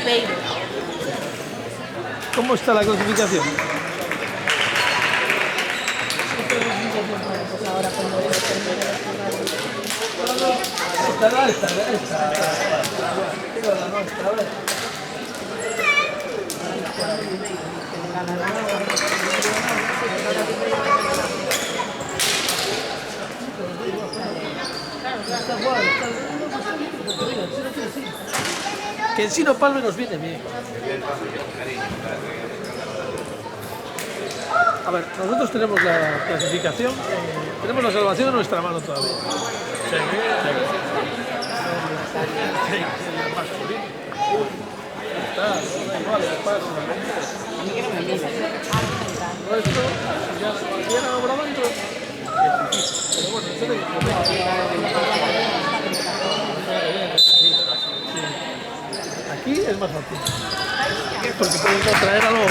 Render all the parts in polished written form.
Ribeiro. ¿Cómo está la clasificación? Pues ahora cuando termine la jugada. Que en Sino Palme nos viene bien. A ver, nosotros tenemos la clasificación, tenemos la salvación en nuestra mano todavía. Sí, está, da igual, pasa. Esto, ya viene grabando. Pero bueno, tiene que aquí es más fácil. Porque pueden contraer algo.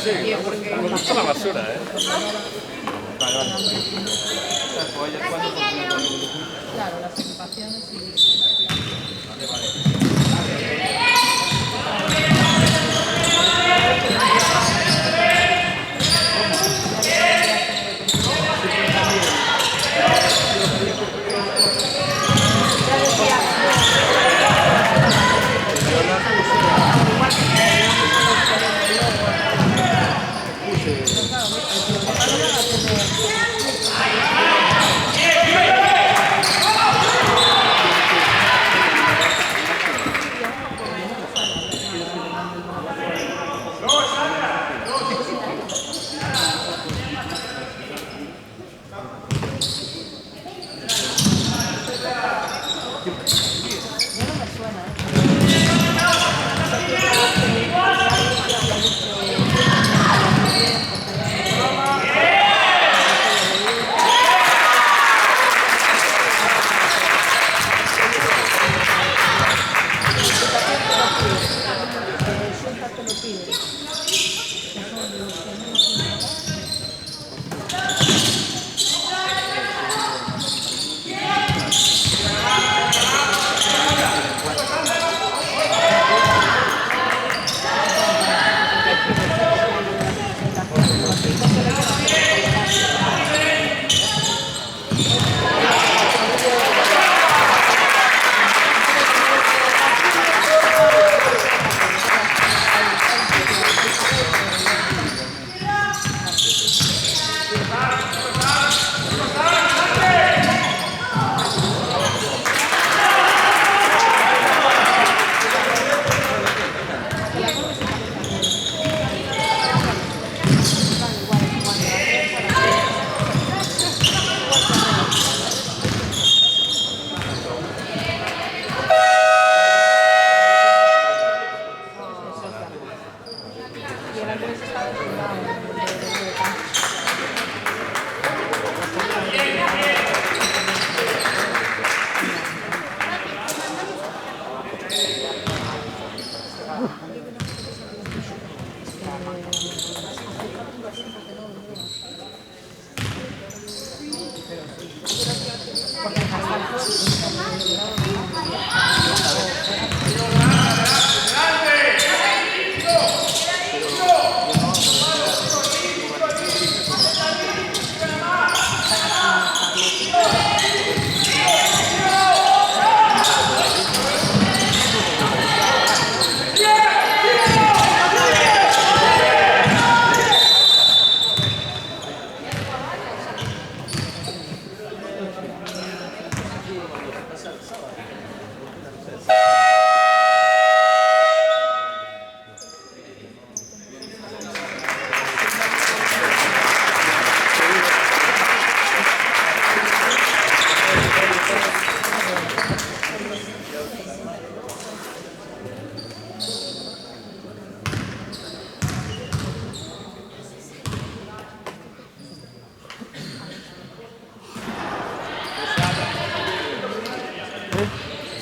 Me gusta la basura, ¿eh? Claro, las ocupaciones y...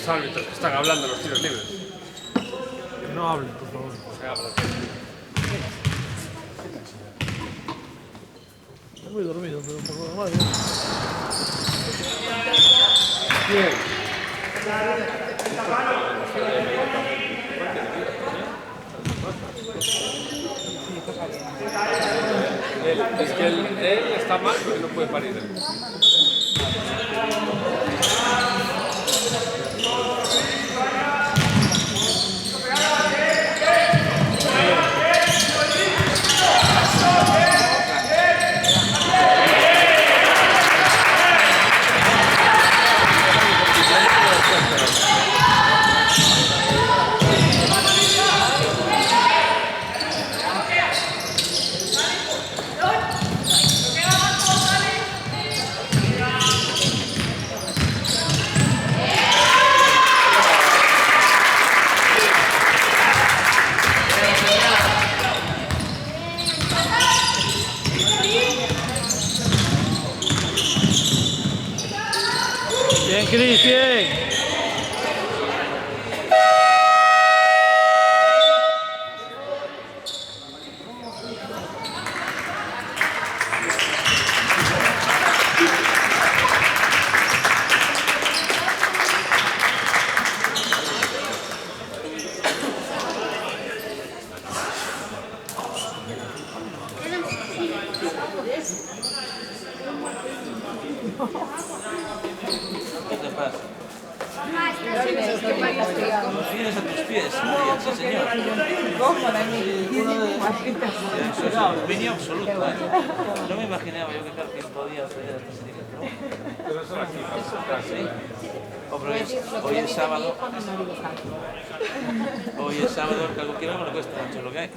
Los árbitros que están hablando en los tiros libres. No hablen, por favor. Se habla. Estoy muy dormido, pero por lo demás. Bien. Es que él está mal porque no puede parir. Bien, Cris, bien. Tienes a tus pies. Sí, señor. Dominio absoluto. No me imaginaba yo que Carpin podía hacer ese directo. Pero eso aquí pasa. Sí. Hoy es sábado. Hoy es sábado, que algo quiero me lo cuesta mucho lo que hay.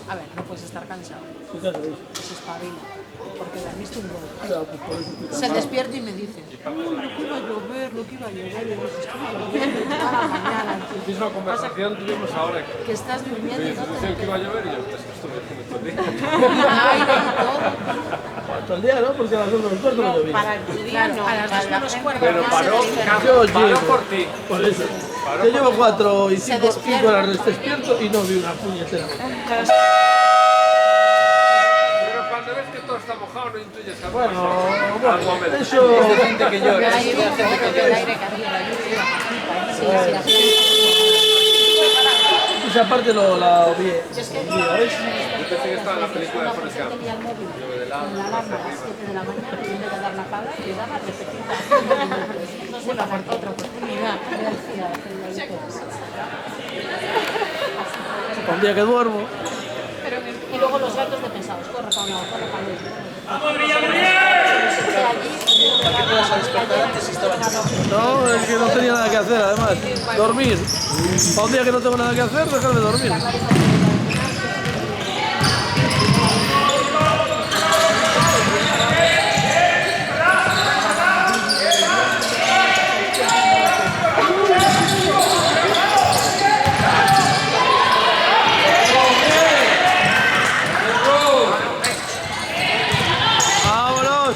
A ver, no puedes estar cansado. ¿Qué te has dicho? Se espabila. Porque le has visto un gol. Claro, pues por eso estoy Se cansado. despierta y me dice, uy, lo que iba a llover, lo que iba a llover. Y dices, estuvo lloviendo toda la mañana, tío. Misma conversación tuvimos ahora. Que estás durmiendo y no te Decían que iba a llover y yo, es que estoy haciendo todo el día. aire y todo. Todo el día, ¿no? Porque a las 2 menos cuarto no llovía. Para el día no, a las 2 menos cuarto. Pero ya paró, se despierta. Carlos, Yo paró llego. por ti. Por eso. Yo llevo 4 y 5 despierta. horas despierto y no vi una puñetera. Pero cuando ves que todo está mojado no intuyes algo. Bueno, Algo a ver. eso... Gente que llora. Hay un poco del aire que hacía la lluvia. Sí, sí, así. Esa parte la obvié. Es que ¿Veis? pensé que estaba en la película de Forrest Gump. Tenía el móvil con la alarma a las 7 de la mañana y en vez de dar la paga, le daba repetida. No sé, para otra oportunidad. Un día que duermo. Y luego los gatos de pesados, corre para un lado, corre para el otro. ¿Para qué te vas a despertar antes si estaba lloviendo? No, es que no tenía nada que hacer, además. Dormir. Para un día que no tengo nada que hacer, dejar de dormir. ¡Vámonos!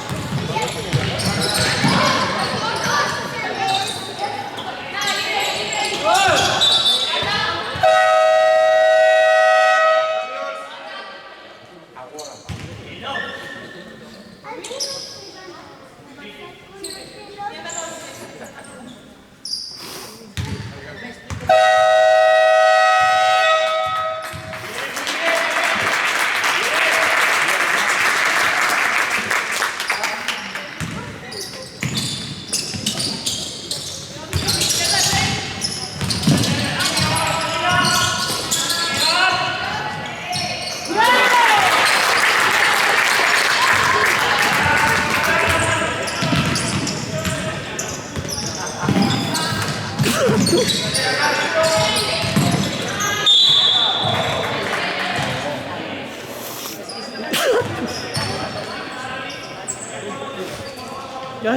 ¿Ya?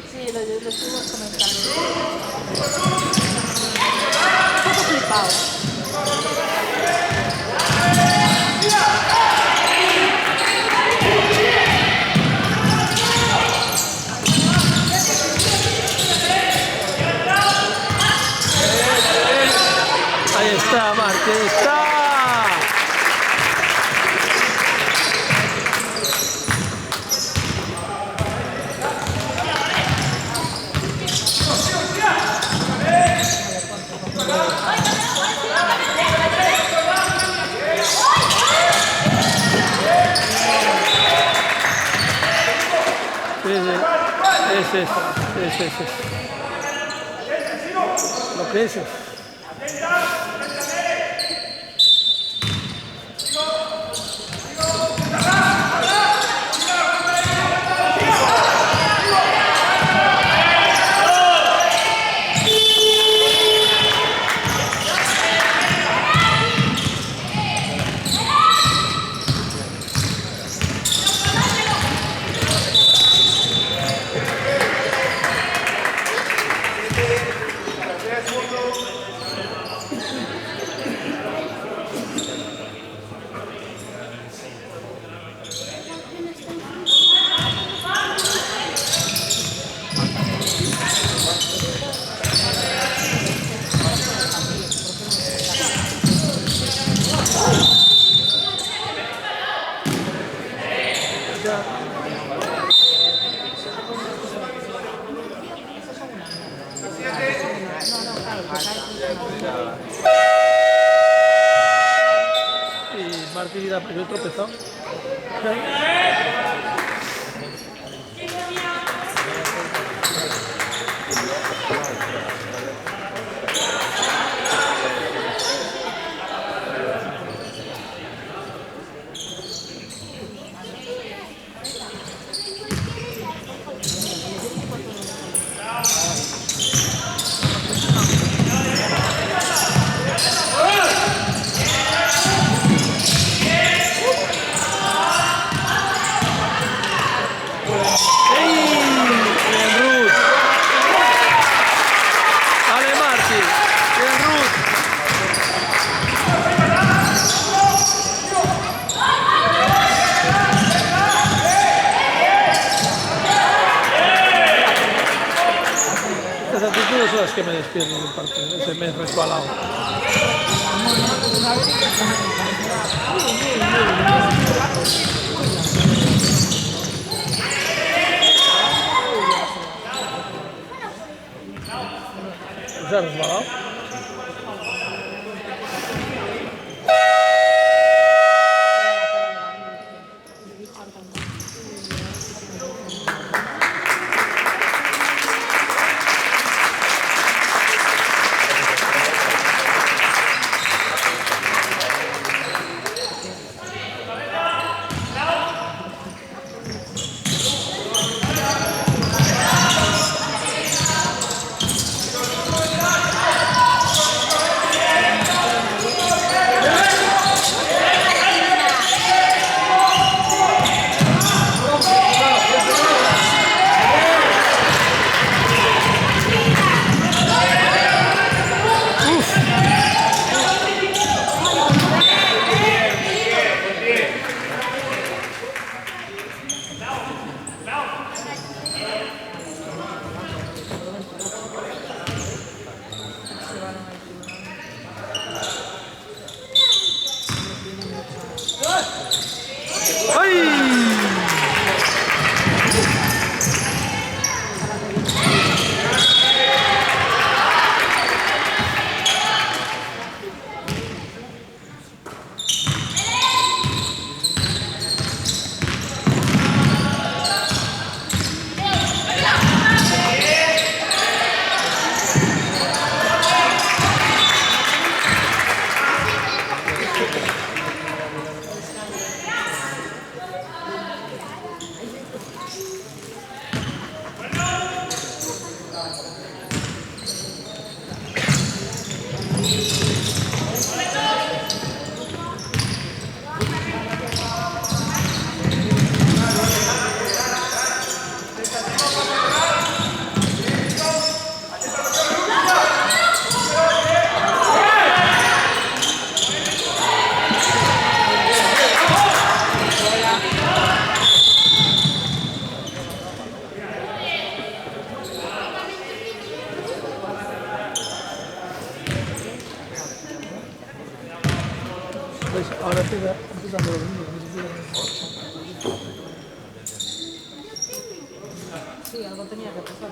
Sí, lo estuvimos comentando. Un poco flipado. Ahí está, Marc, ahí está. Es. Lo que es. Martí dirá, pero yo he tropezado. Estas actitudes son las que me despierten en parte, ese mes resbalado. ¿Se ha resbalado? Ahora empieza empezando los niños. Sí, algo tenía que pasar.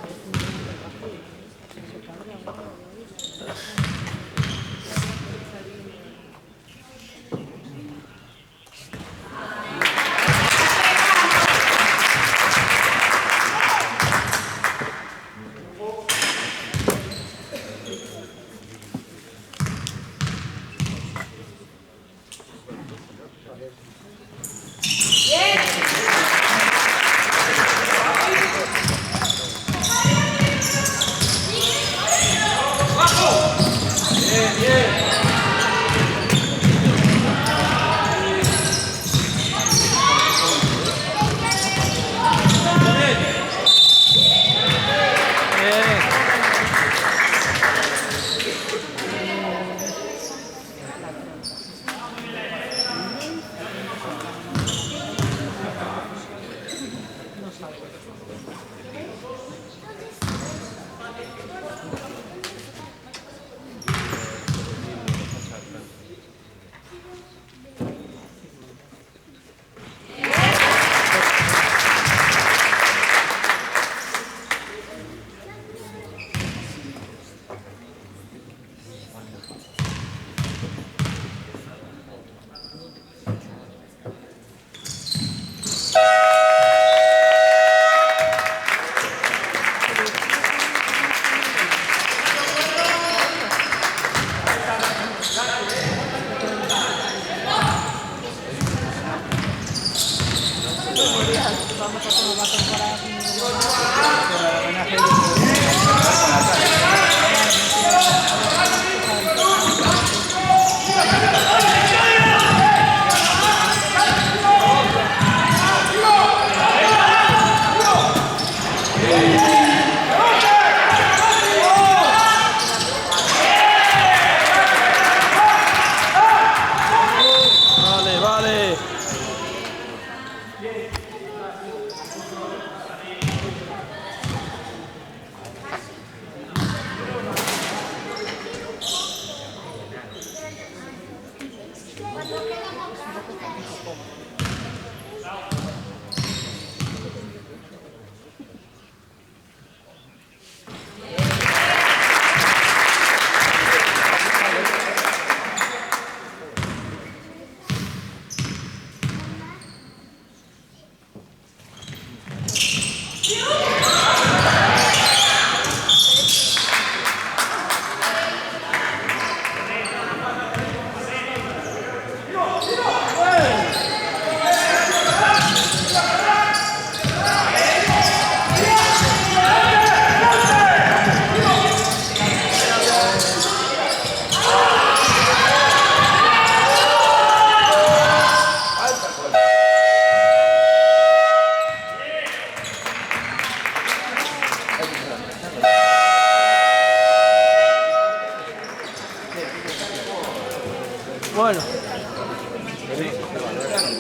Bueno.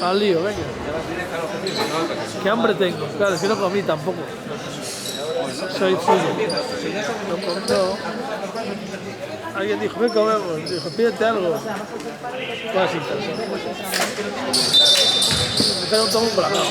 Al lío, venga. Qué hambre tengo. Claro, es que no comí tampoco. Soy suyo. No comió. Alguien dijo, ¿qué comemos? Dijo, pídete algo. Casi. Me queda un tomo un bragado.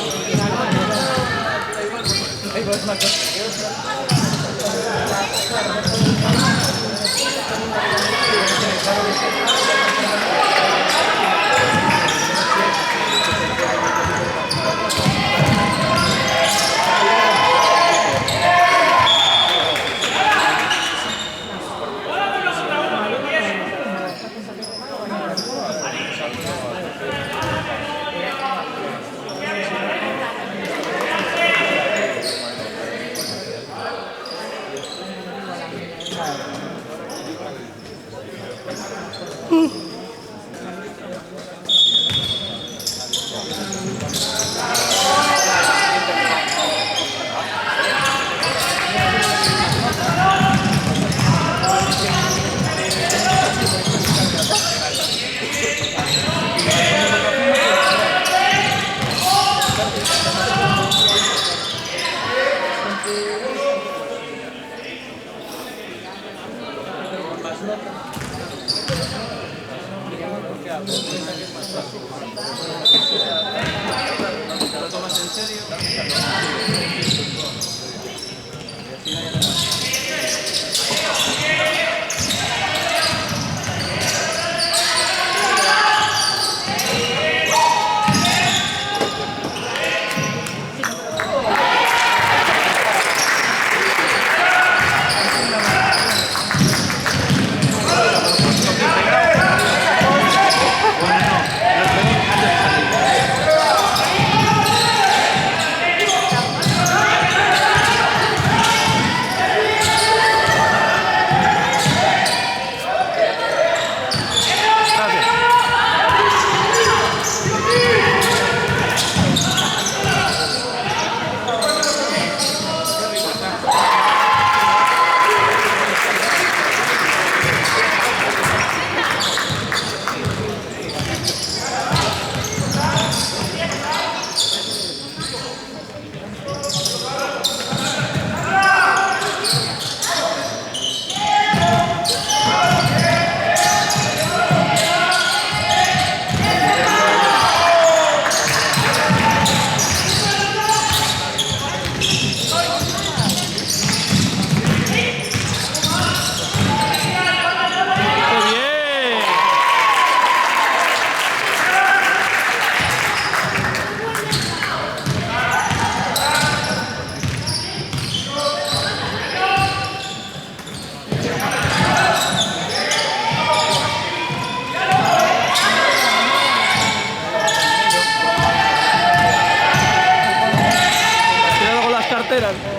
carteras.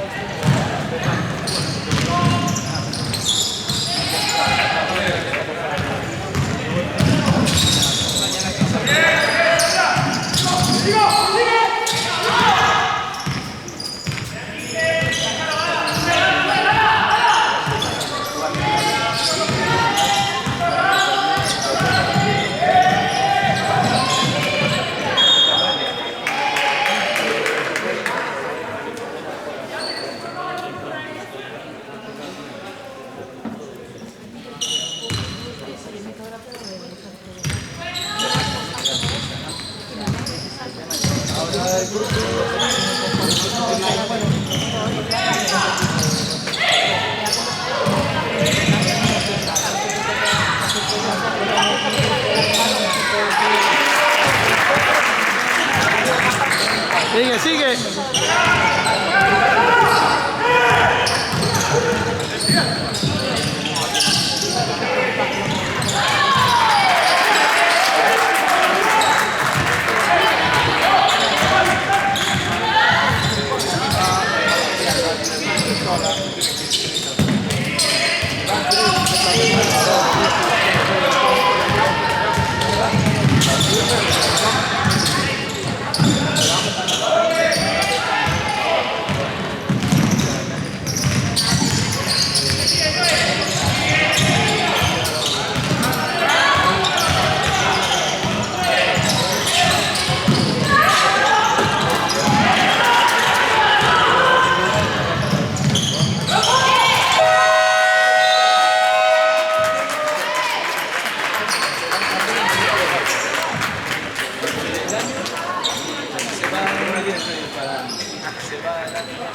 Sigue, sigue. se va a la liga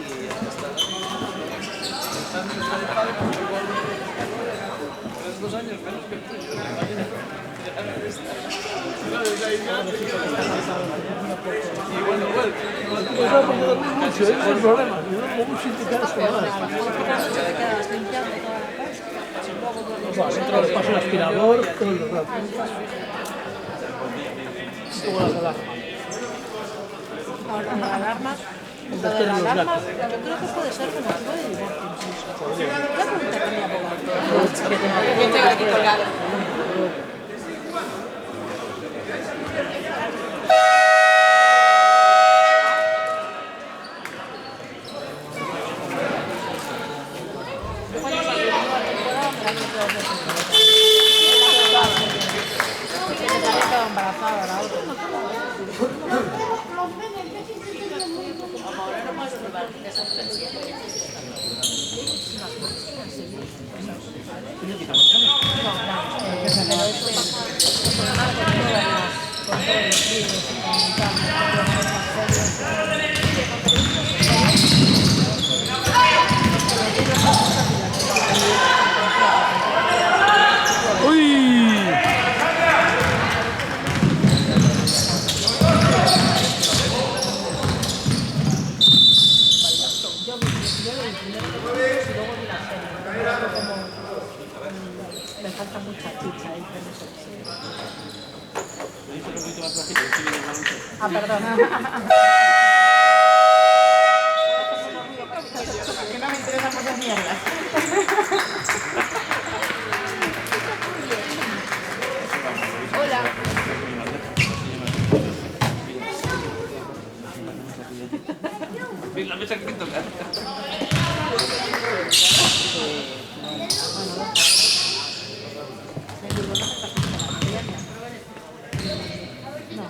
y hasta la Tienes 2 años menos que el tuyo, imagínate. Y bueno, Yo no puedo dormir mucho, ese es el problema. Yo no puedo sintetizar esto más. Te quedas limpiando toda la casa. O sea, dentro del paso el aspirador, todo el rato. Como las alarmas. Ahora, la alarma, lo de la alarma, yo creo que puede ser que motivo de divorcio incluso. La pregunta que mi abogado. Que tengo aquí colgado. Yo cuando salí de la nueva temporada me la hice 2 veces. Me había quedado embarazada la otra. ¡Uy! Yo vi el primer episodio y luego vi la serie. Pero como me falta mucha chicha ahí con eso. Ah, perdona. Que no me interesan muchas mierdas. Hola. la mesa que tocar. No.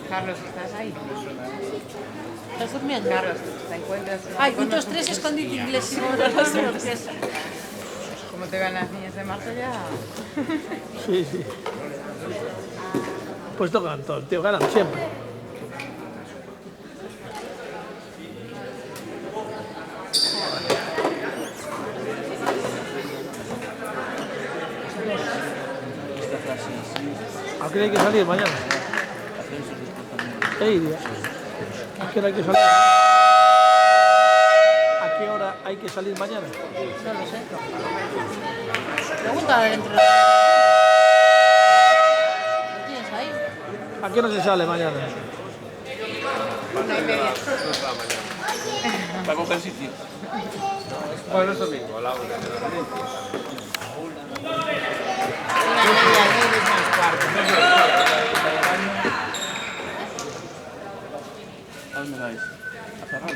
Carlos, ¿estás ahí? ¿Estás durmiendo? Carlos, ¿te encuentras? Ay, juntos tres escondidos inglés y francés. ¿Cómo te van las niñas de marzo ya? Sí, sí. Pues tocan todo, tío, ganan siempre. ¿A qué hora hay que salir mañana? ¿A qué hora hay que salir? ¿A qué hora hay que salir mañana? No lo sé. Pregunta dentro. ¿Lo tienes ahí? ¿A qué hora se sale mañana? 1:30. Para coger sitio. Bueno, es domingo, a la 1. ¿A dónde vais? ¿A Ferrol?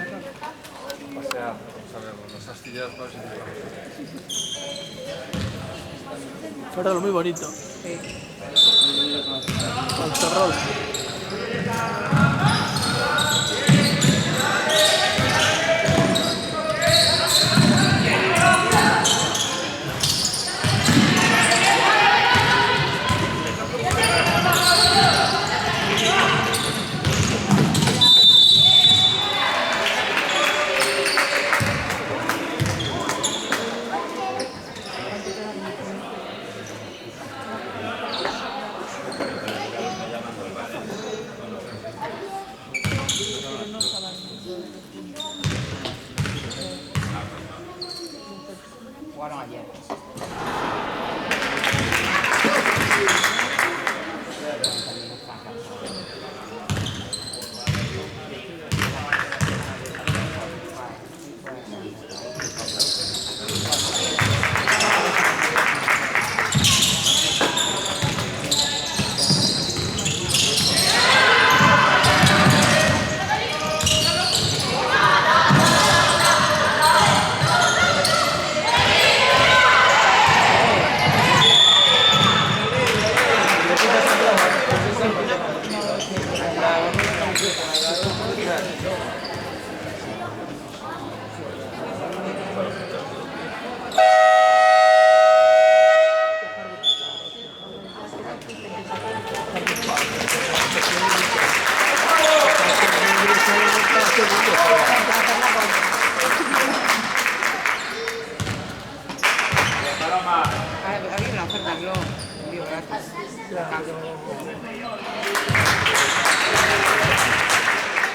Pasear, sabemos, los astilleros para ese Ferrol, muy bonito. Sí. Al Ferrol. Había una oferta en Globo, envío gratis.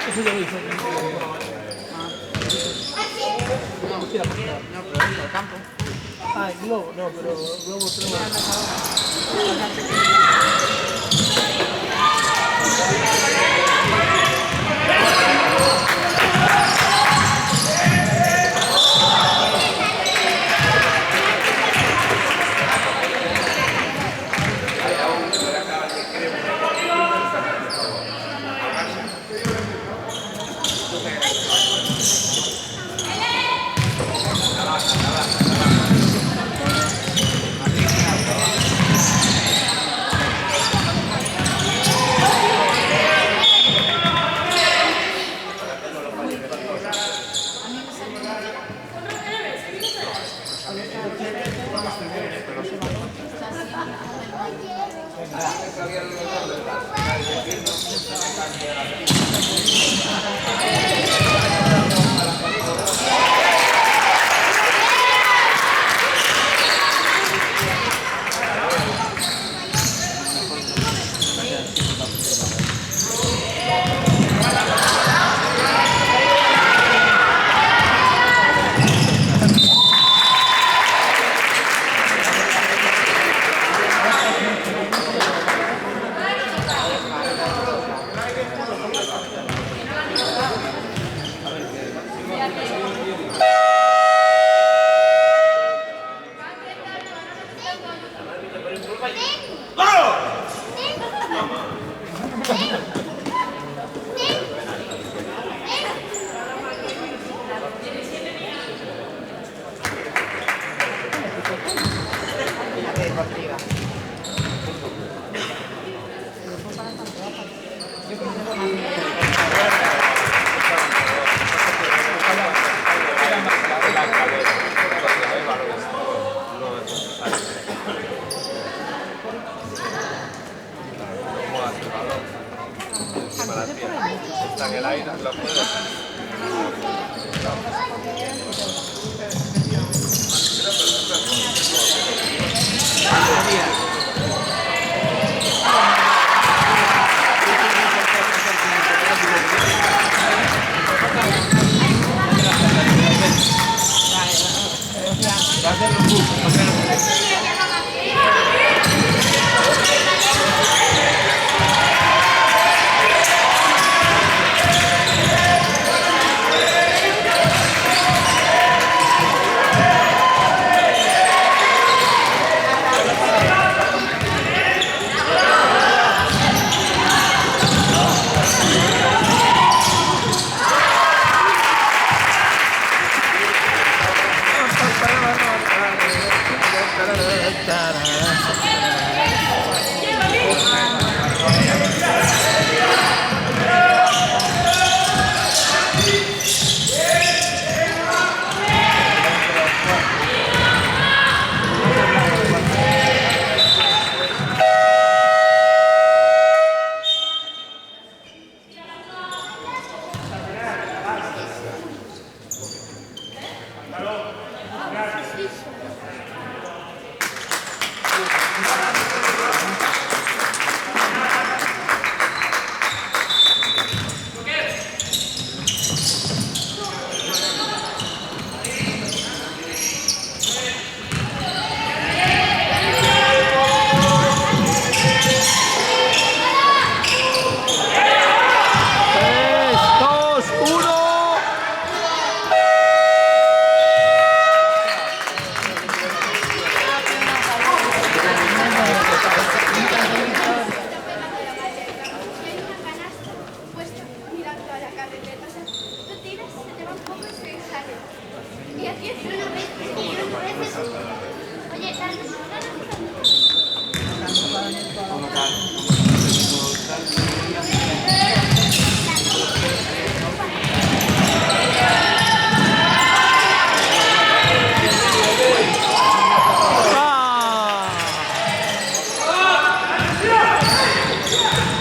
Eso ya lo hizo. No, pero digo, campo. Ah, el globo, no, pero el globo tenemos. Está en el aire, lo puedes.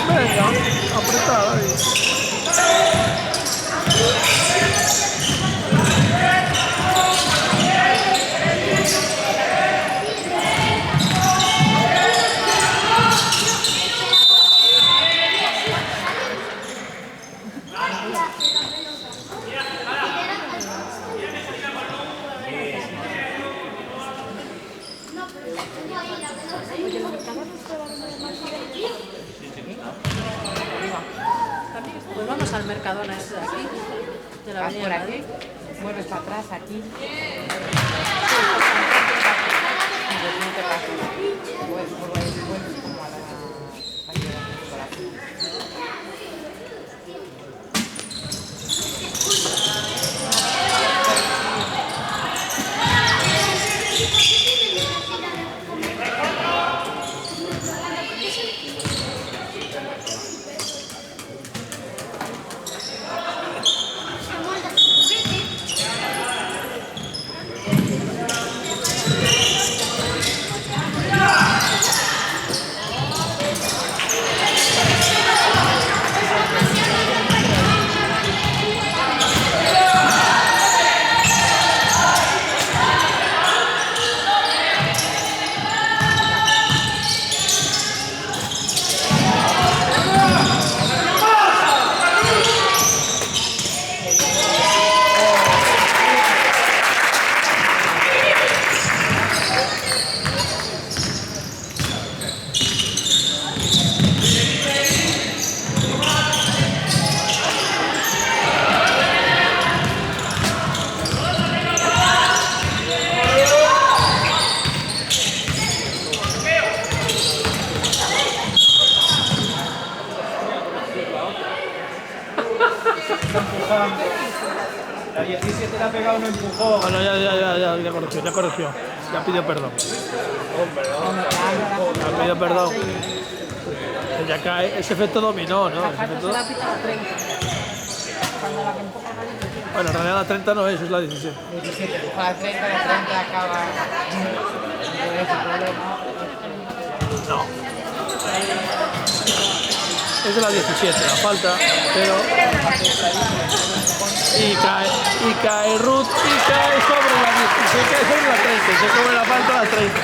Venga, apretada ahí. Pues vamos al Mercadona este de aquí, de la Vas Avenida por Madrid. aquí, vuelves para atrás, aquí. Y no te pasas. Vuelves como a la calle por aquí. La 17 le ha pegado un empujón. Bueno, ya corrigió. Ya pidió perdón. Ya pidió perdón. Ya cae ese efecto dominó, ¿no? La Ese falta efecto... se la pita a la 30. Cuando la que empuja a nadie. Bueno, en realidad la 30 no es, es la 17. 17, para 30, la 30 acaba. No es el problema. No. Es de la 17, la falta, pero... Y cae Ruth, y cae sobre la 17, se cae sobre la 30, se come la falta a la 30.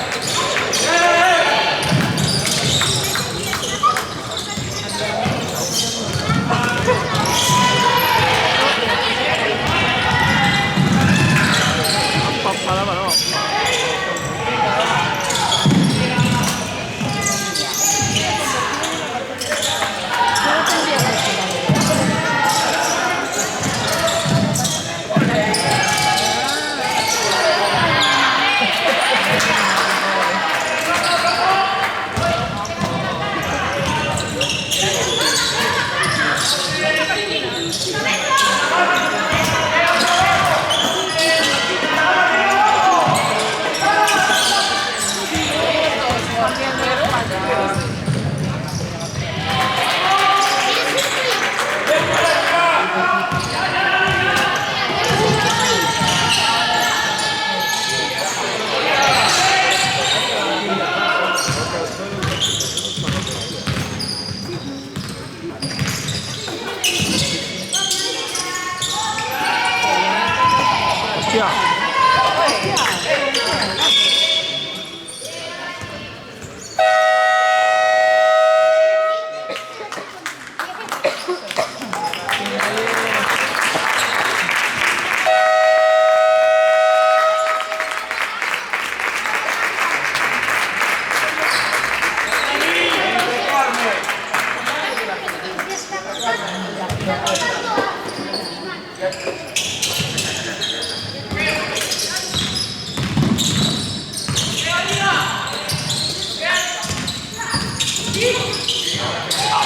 No.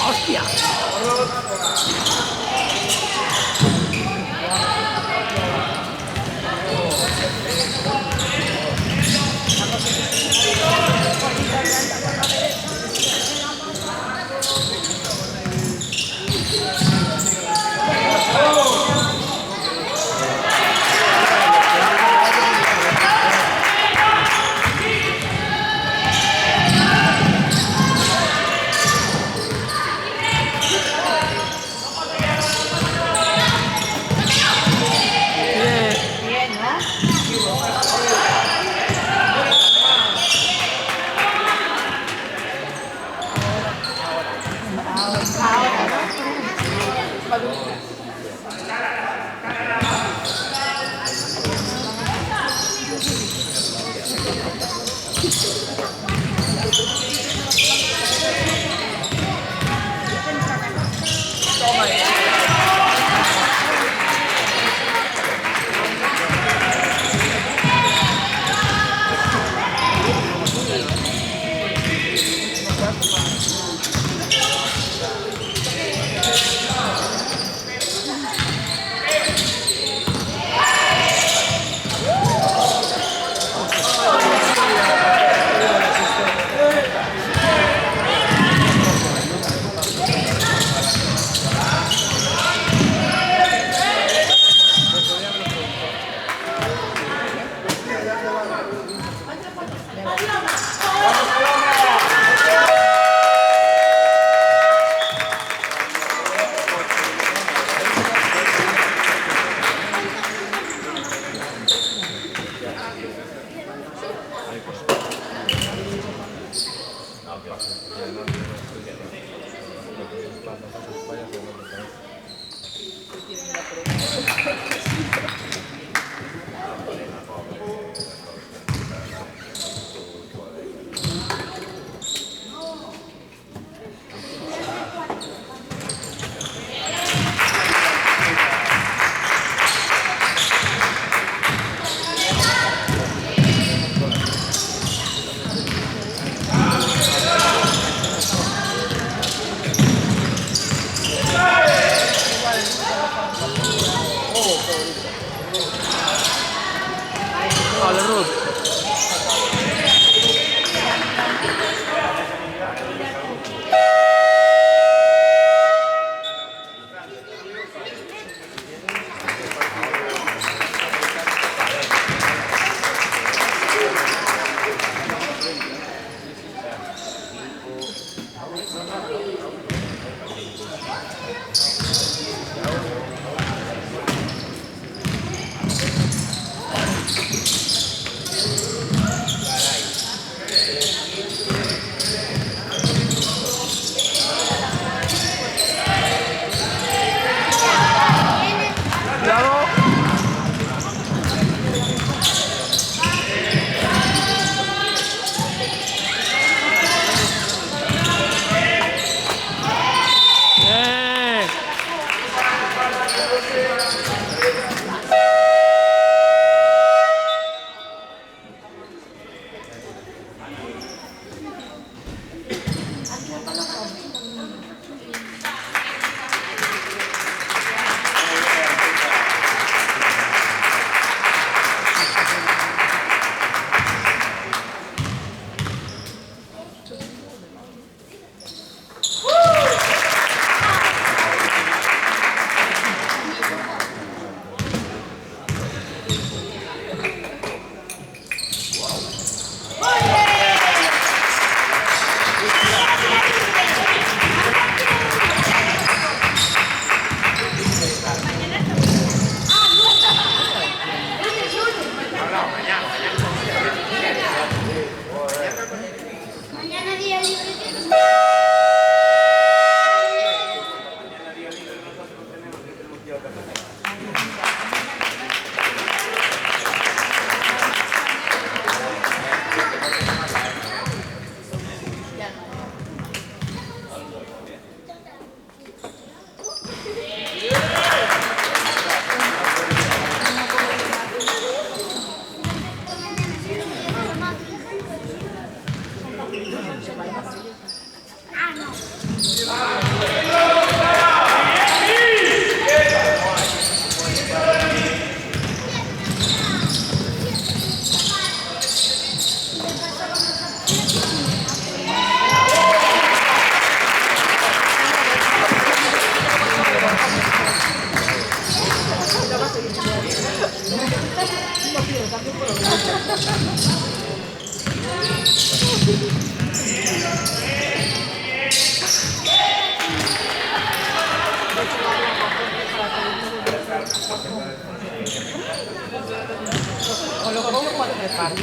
Hostia. Vale, Ruth. O lo pongo 4 de parte.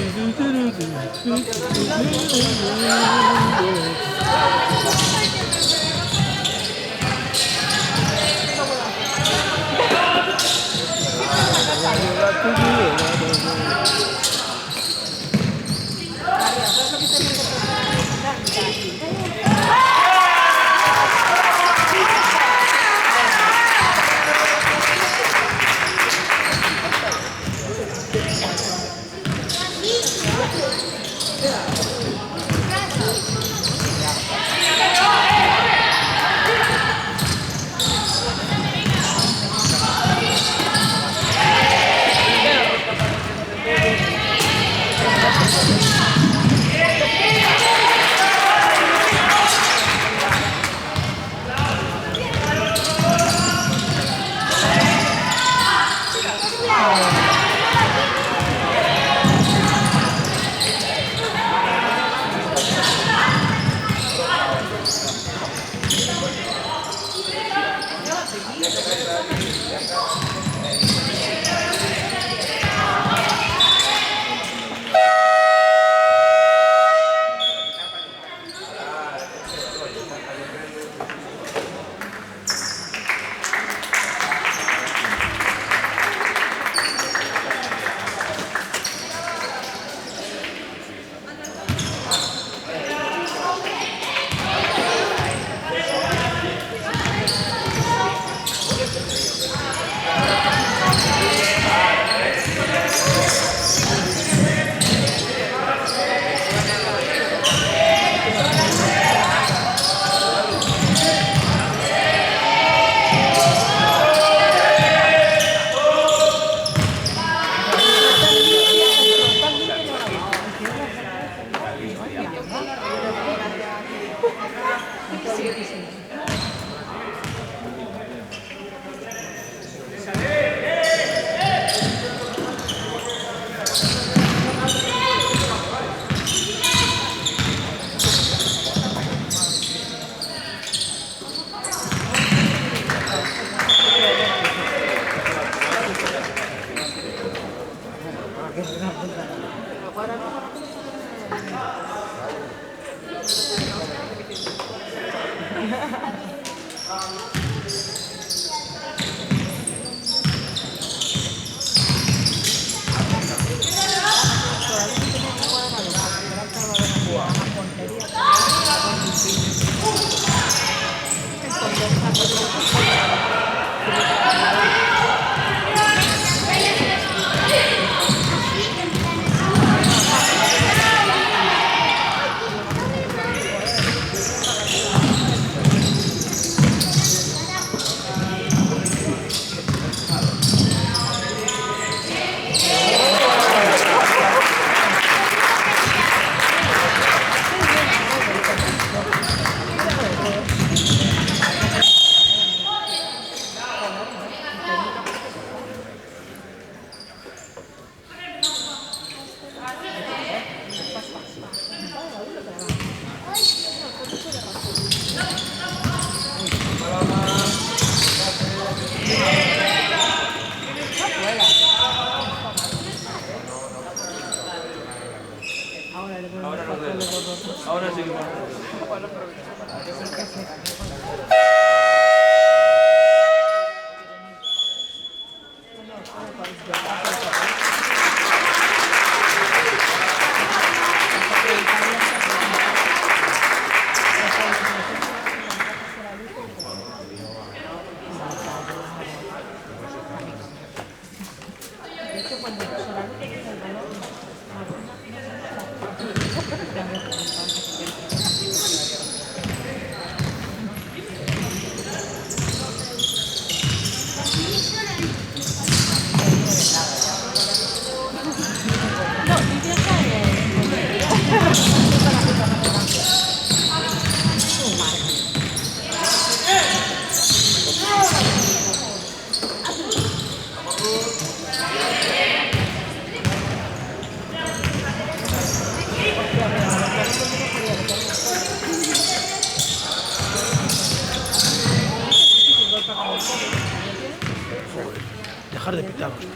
dejar de pitaros, tía.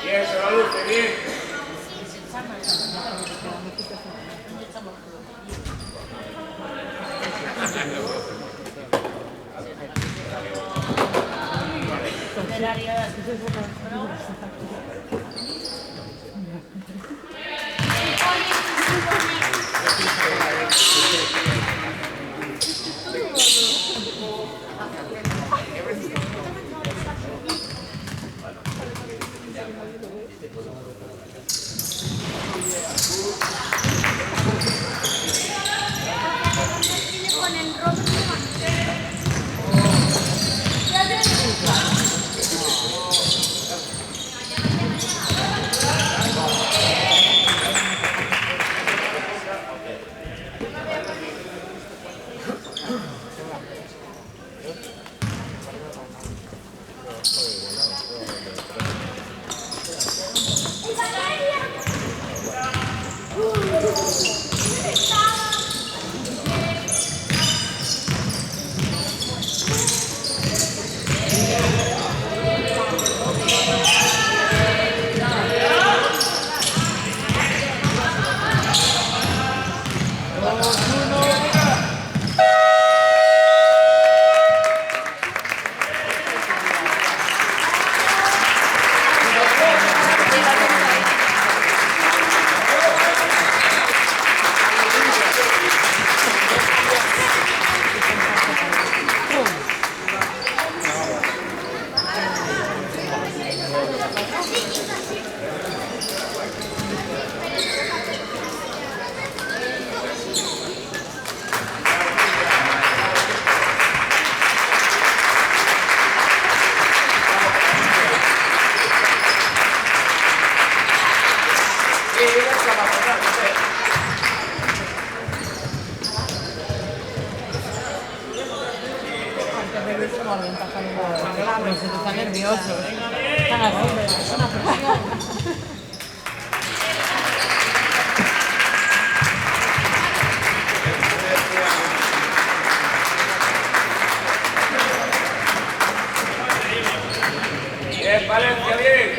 Bien, se va luz, bien. Están nerviosos. Están así, una presión. Bien, Valencia, bien.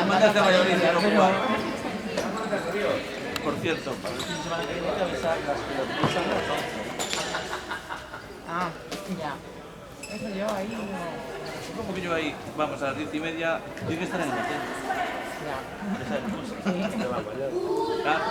Mándate a Valladolid, ya no jugar. Por cierto, para el fin de semana que viene hay que avisar las que lo usan las 11. Ah, ya. Eso yo ahí no. Un poquillo ahí, vamos a las 10:30, tiene que estar en el hotel. Ya. Ya sabemos. Claro.